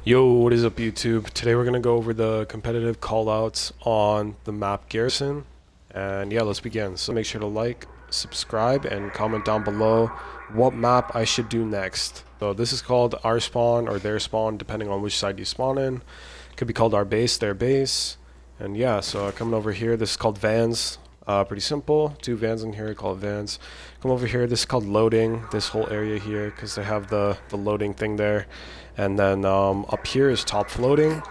Yo, what is up YouTube? Today we're going to go over the competitive callouts on the map Garrison. And yeah, let's begin. So make sure to like, subscribe, and comment down below what map I should do next. So this is called our spawn or their spawn, depending on which side you spawn in. Could be called our base, their base. And yeah, so coming over here, this is called vans. Pretty simple. Two vans in here, call it vans. Come over here, this is called loading, this whole area here, because they have the loading thing there. And then up here is top floating.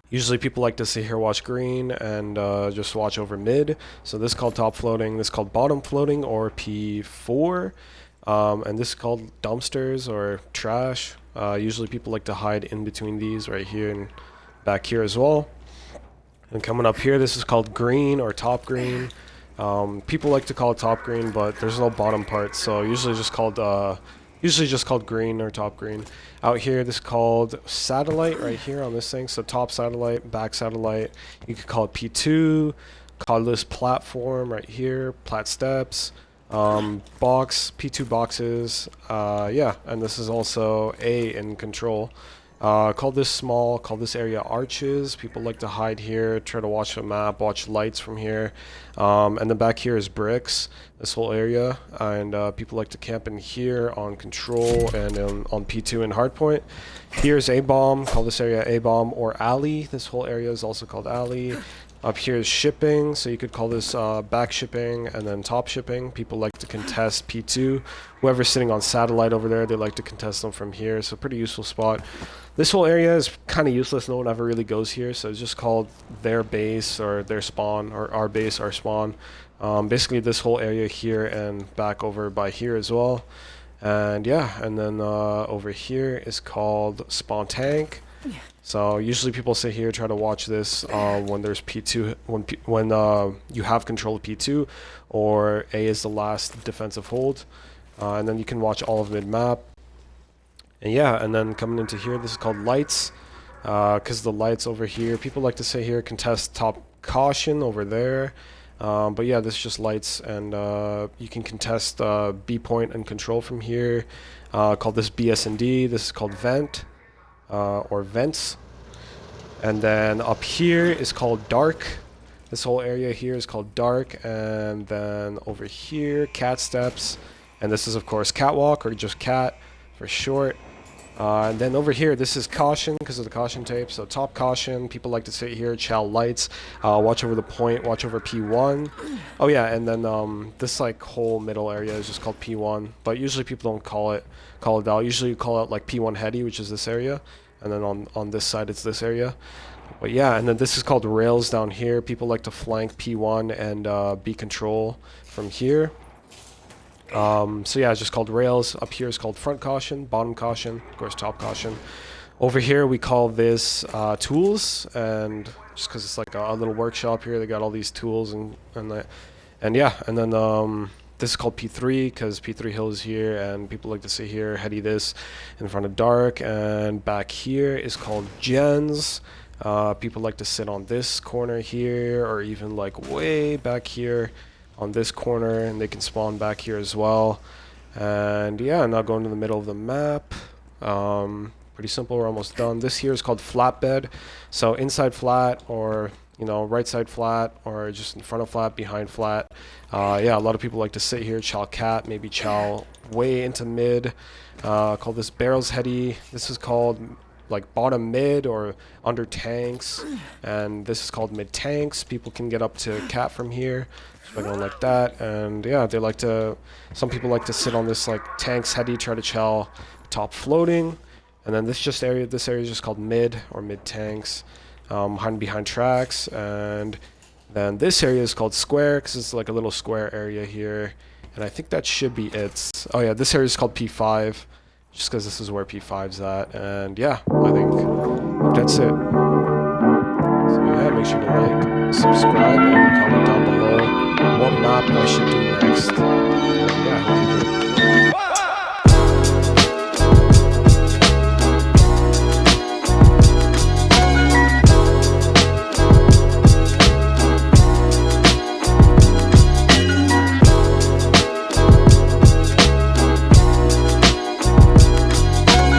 Usually people like to sit here, watch green, and just watch over mid. So this is called top floating, this is called bottom floating, or P4. And this is called dumpsters, or trash. Usually people like to hide in between these, right here and back here as well. And coming up here, this is called green, or top green. People like to call it top green, but there's no bottom part, so usually just called green or top green. Out here, this is called satellite right here on this thing. So top satellite, back satellite. You could call it P2. Call this platform right here, plat steps. Box, P2 boxes. Yeah, and this is also A in control. Call this small, call this area arches. People like to hide here, try to watch the map, watch lights from here. And then back here is bricks, this whole area. And people like to camp in here on control and on P2 and hardpoint. Here's A-bomb, call this area A-bomb or alley. This whole area is also called alley. Up here is shipping, so you could call this back shipping and then top shipping. People like to contest P2. Whoever's sitting on satellite over there, they like to contest them from here, so pretty useful spot. This whole area is kind of useless. No one ever really goes here, so it's just called their base or their spawn, or our base, our spawn. Basically this whole area here and back over by here as well. And yeah, and then over here is called spawn tank. So usually people sit here, try to watch this when there's P2, when you have control of P2, or A is the last defensive hold, and then you can watch all of mid-map. And yeah, and then coming into here, this is called lights, because the lights over here, people like to sit here, contest top caution over there. But yeah, this is just lights, and you can contest B point and control from here. Called this BS and D. This is called vent. Or vents. And then up here is called dark. This whole area here is called dark. And then over here, cat steps. And this is of course catwalk, or just cat for short. And then over here, this is caution because of the caution tape. So top caution, people like to sit here, chow lights, watch over the point, watch over P1. Oh yeah, and then this like whole middle area is just called P1, but usually people don't call it out. Usually you call it like P1 heady, which is this area, and then on this side it's this area. But yeah, and then this is called rails down here. People like to flank P1 and B control from here. So yeah, it's just called rails. Up here is called front caution, bottom caution, of course top caution. Over here we call this tools, and just because it's like a little workshop here, they got all these tools and yeah, and then this is called P3 because P3 hill is here, and people like to sit here, heady this in front of dark. And back here is called gens. People like to sit on this corner here, or even like way back here on this corner, and they can spawn back here as well. And yeah, now going to the middle of the map. Pretty simple, we're almost done. This here is called flatbed. So inside flat, or you know, right side flat, or just in front of flat, behind flat. Yeah, a lot of people like to sit here, chow cat, maybe chow way into mid. Call this barrels heady. This is called like bottom mid or under tanks, and this is called mid tanks. People can get up to cat from here, so going like that. And yeah, they like to, some people like to sit on this like tanks heady, try to chow top floating. And then this area is just called mid or mid tanks, hiding behind tracks. And then this area is called square because it's like a little square area here, and I think that should be it. Oh yeah, this area is called P5 just because this is where P5's at. And yeah, I think that's it. So yeah, make sure to like, subscribe, and comment down below what map I should do next. And yeah, hope you enjoy.